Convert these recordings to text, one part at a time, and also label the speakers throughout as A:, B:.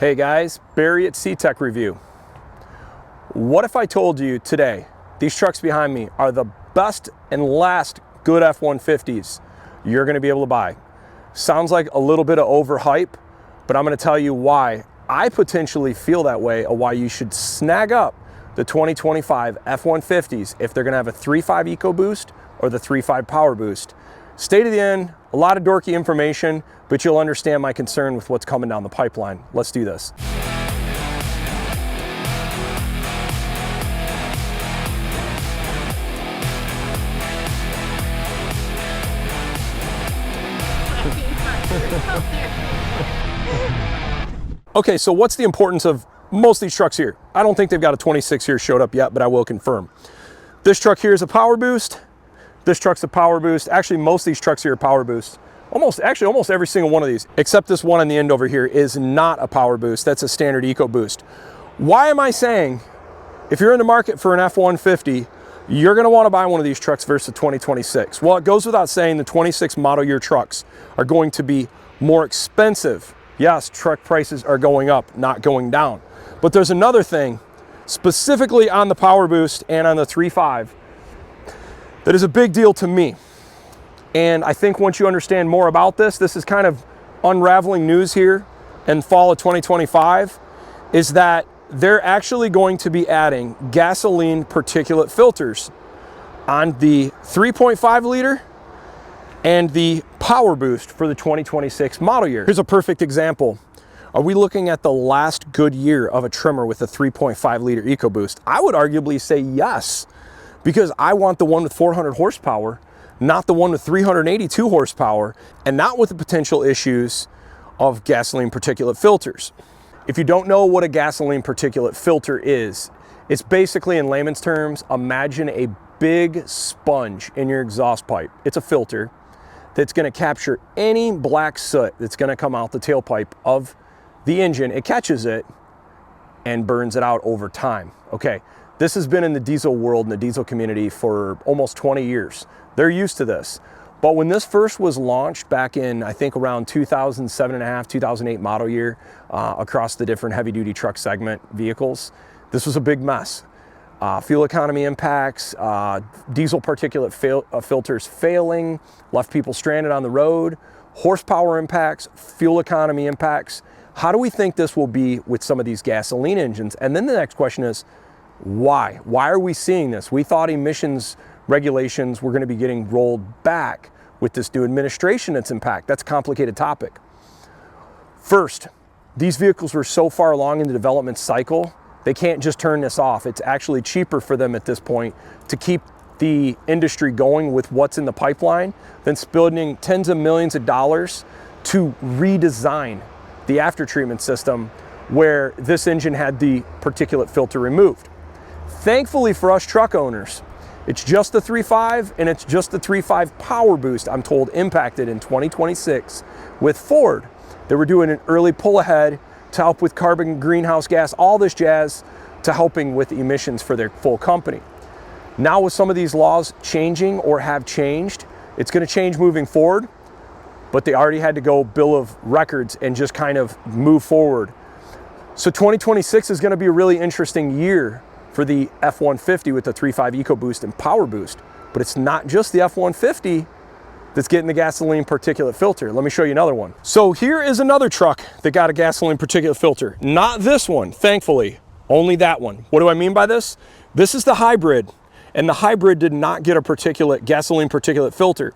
A: Hey guys, Barry at CTech-review. What if I told you today these trucks behind me are the best and last good F-150s you're going to be able to buy? Sounds like a little bit of overhype, but I'm going to tell you why I potentially feel that way, or why you should snag up the 2025 F-150s if they're going to have a 3.5 Ecoboost or the 3.5 Power Boost. Stay to the end, a lot of dorky information, but you'll understand my concern with what's coming down the pipeline. Let's do this. Okay, so what's the importance of most of these trucks here? I don't think they've got a 26 here showed up yet, but I will confirm. This truck here is a Power Boost. This truck's a Power Boost. Actually, most of these trucks here are Power Boost. Almost every single one of these, except this one on the end over here, is not a Power Boost. That's a standard EcoBoost. Why am I saying, if you're in the market for an F-150, you're gonna wanna buy one of these trucks versus the 2026? Well, it goes without saying the 26 model year trucks are going to be more expensive. Yes, truck prices are going up, not going down. But there's another thing, specifically on the Power Boost and on the 3.5, that is a big deal to me. And I think once you understand more about this is kind of unraveling news here in fall of 2025, is that they're actually going to be adding gasoline particulate filters on the 3.5 liter and the Power Boost for the 2026 model year. Here's a perfect example. Are we looking at the last good year of a trimmer with a 3.5 liter EcoBoost? I would arguably say yes, because I want the one with 400 horsepower, not the one with 382 horsepower, and not with the potential issues of gasoline particulate filters. If you don't know what a gasoline particulate filter is, it's basically, in layman's terms, imagine a big sponge in your exhaust pipe. It's a filter that's gonna capture any black soot that's gonna come out the tailpipe of the engine. It catches it and burns it out over time. Okay, this has been in the diesel world, in the diesel community, for almost 20 years. They're used to this. But when this first was launched back in, I think, around 2007.5, 2008 model year, across the different heavy duty truck segment vehicles, this was a big mess. Fuel economy impacts, diesel particulate filters failing, left people stranded on the road, horsepower impacts, fuel economy impacts. How do we think this will be with some of these gasoline engines? And then the next question is, why? Why are we seeing this? We thought emissions regulations were going to be getting rolled back with this new administration that's in impact. That's a complicated topic. First, these vehicles were so far along in the development cycle, they can't just turn this off. It's actually cheaper for them at this point to keep the industry going with what's in the pipeline than spending tens of millions of dollars to redesign the aftertreatment system where this engine had the particulate filter removed. Thankfully for us truck owners, it's just the 3.5 and it's just the 3.5 Power Boost, I'm told, impacted in 2026 with Ford. They were doing an early pull ahead to help with carbon, greenhouse gas, all this jazz, to helping with emissions for their full company. Now with some of these laws changing or have changed, it's going to change moving forward, but they already had to go bill of records and just kind of move forward. So 2026 is going to be a really interesting year for the F-150 with the 3.5 EcoBoost and Power Boost. But it's not just the F-150 that's getting the gasoline particulate filter. Let me show you another one. So here is another truck that got a gasoline particulate filter. Not this one, thankfully, only that one. What do I mean by this? This is the hybrid, and the hybrid did not get a gasoline particulate filter.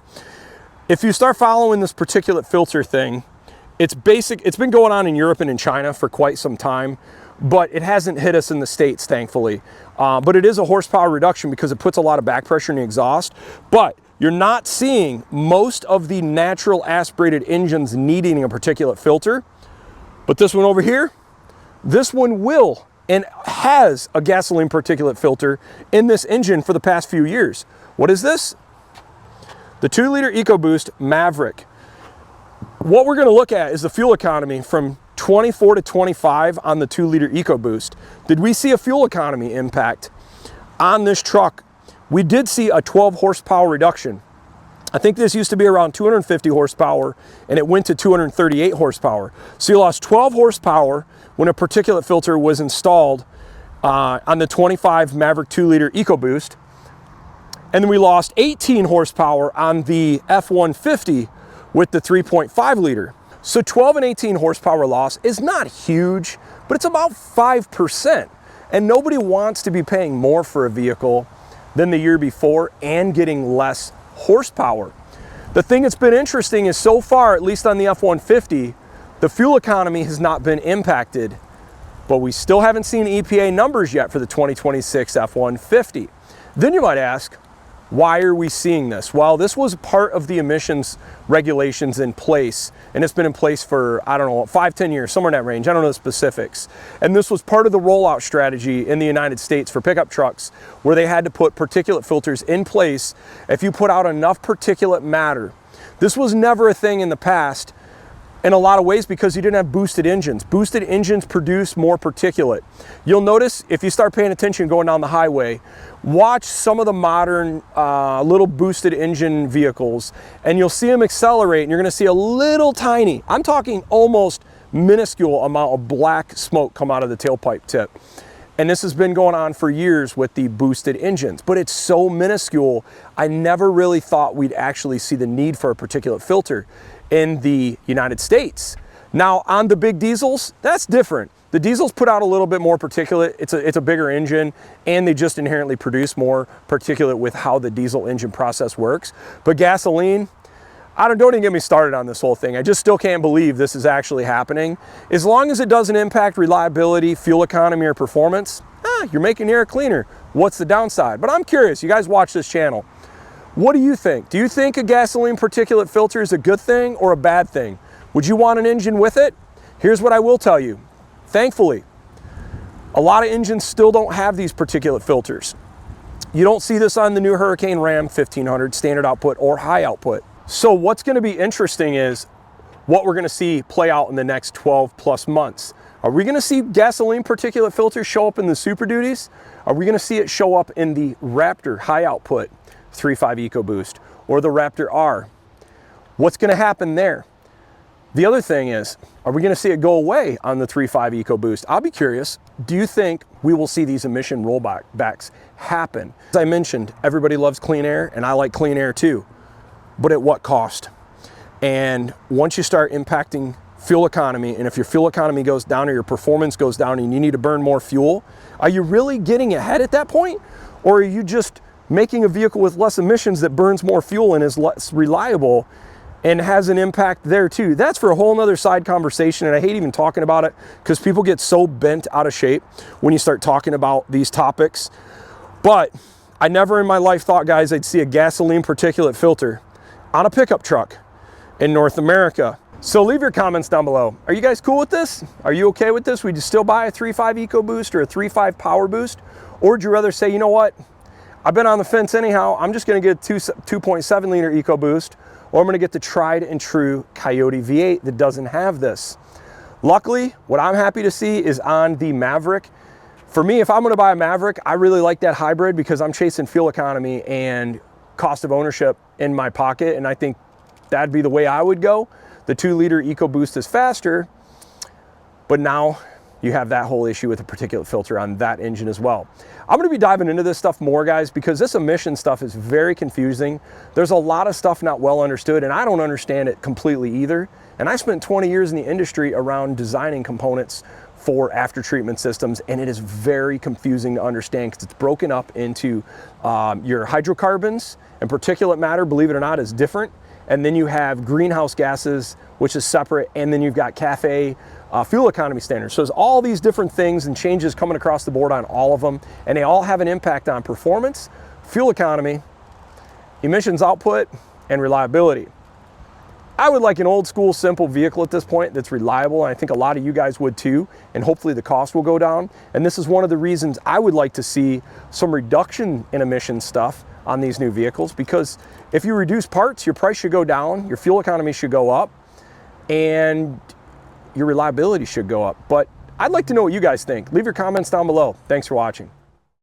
A: If you start following this particulate filter thing, it's been going on in Europe and in China for quite some time, but it hasn't hit us in the States, thankfully. But it is a horsepower reduction because it puts a lot of back pressure in the exhaust. But you're not seeing most of the natural aspirated engines needing a particulate filter. But this one over here, this one will and has a gasoline particulate filter in this engine for the past few years. What is this? The 2-liter EcoBoost Maverick. What we're going to look at is the fuel economy from 24 to 25 on the 2-liter EcoBoost. Did we see a fuel economy impact on this truck? We did see a 12 horsepower reduction. I think this used to be around 250 horsepower and it went to 238 horsepower. So you lost 12 horsepower, when a particulate filter was installed on the 25 Maverick 2-liter EcoBoost. And then we lost 18 horsepower on the F-150 with the 3.5 liter. So 12 and 18 horsepower loss is not huge, but it's about 5%. And nobody wants to be paying more for a vehicle than the year before and getting less horsepower. The thing that's been interesting is so far, at least on the F-150, the fuel economy has not been impacted, but we still haven't seen EPA numbers yet for the 2026 F-150. Then you might ask, why are we seeing this? Well, this was part of the emissions regulations in place, and it's been in place for, I don't know, 5-10 years, somewhere in that range. I don't know the specifics. And this was part of the rollout strategy in the United States for pickup trucks, where they had to put particulate filters in place if you put out enough particulate matter. This was never a thing in the past in a lot of ways because you didn't have boosted engines. Boosted engines produce more particulate. You'll notice if you start paying attention going down the highway, watch some of the modern little boosted engine vehicles and you'll see them accelerate and you're gonna see a little tiny, I'm talking almost minuscule amount of black smoke come out of the tailpipe tip. And this has been going on for years with the boosted engines, but it's so minuscule, I never really thought we'd actually see the need for a particulate filter in the United States. Now on the big diesels, that's different. The diesels put out a little bit more particulate. It's a bigger engine and they just inherently produce more particulate with how the diesel engine process works. But gasoline, don't even get me started on this whole thing. I just still can't believe this is actually happening. As long as it doesn't impact reliability, fuel economy, or performance, you're making air cleaner. What's the downside? But I'm curious, you guys watch this channel. What do you think? Do you think a gasoline particulate filter is a good thing or a bad thing? Would you want an engine with it? Here's what I will tell you. Thankfully, a lot of engines still don't have these particulate filters. You don't see this on the new Hurricane Ram 1500 standard output or high output. So what's going to be interesting is what we're going to see play out in the next 12 plus months. Are we going to see gasoline particulate filters show up in the Super Duties? Are we going to see it show up in the Raptor high output 3.5 EcoBoost or the Raptor R? What's going to happen there? The other thing is, are we going to see it go away on the 3.5 EcoBoost? I'll be curious. Do you think we will see these emission rollbacks happen? As I mentioned, everybody loves clean air and I like clean air too, but at what cost? And once you start impacting fuel economy, and if your fuel economy goes down or your performance goes down and you need to burn more fuel, are you really getting ahead at that point? Or are you just making a vehicle with less emissions that burns more fuel and is less reliable and has an impact there too? That's for a whole nother side conversation, and I hate even talking about it because people get so bent out of shape when you start talking about these topics. But I never in my life thought, guys, I'd see a gasoline particulate filter on a pickup truck in North America. So leave your comments down below. Are you guys cool with this? Are you okay with this? Would you still buy a 3.5 EcoBoost or a 3.5 Power Boost? Or would you rather say, you know what? I've been on the fence anyhow. I'm just gonna get a 2.7 liter EcoBoost, or I'm gonna get the tried and true Coyote V8 that doesn't have this. Luckily, what I'm happy to see is on the Maverick. For me, if I'm gonna buy a Maverick, I really like that hybrid because I'm chasing fuel economy and cost of ownership in my pocket, and I think that'd be the way I would go. The 2-liter EcoBoost is faster, but now you have that whole issue with a particulate filter on that engine as well. I'm gonna be diving into this stuff more, guys, because this emission stuff is very confusing. There's a lot of stuff not well understood, and I don't understand it completely either. And I spent 20 years in the industry around designing components for after treatment systems, and it is very confusing to understand because it's broken up into your hydrocarbons and particulate matter, believe it or not, is different. And then you have greenhouse gases, which is separate, and then you've got CAFE fuel economy standards. So there's all these different things and changes coming across the board on all of them, and they all have an impact on performance, fuel economy, emissions output, and reliability. I would like an old school, simple vehicle at this point that's reliable, and I think a lot of you guys would too, and hopefully the cost will go down. And this is one of the reasons I would like to see some reduction in emission stuff on these new vehicles, because if you reduce parts, your price should go down, your fuel economy should go up, and your reliability should go up. But I'd like to know what you guys think. Leave your comments down below. Thanks for watching.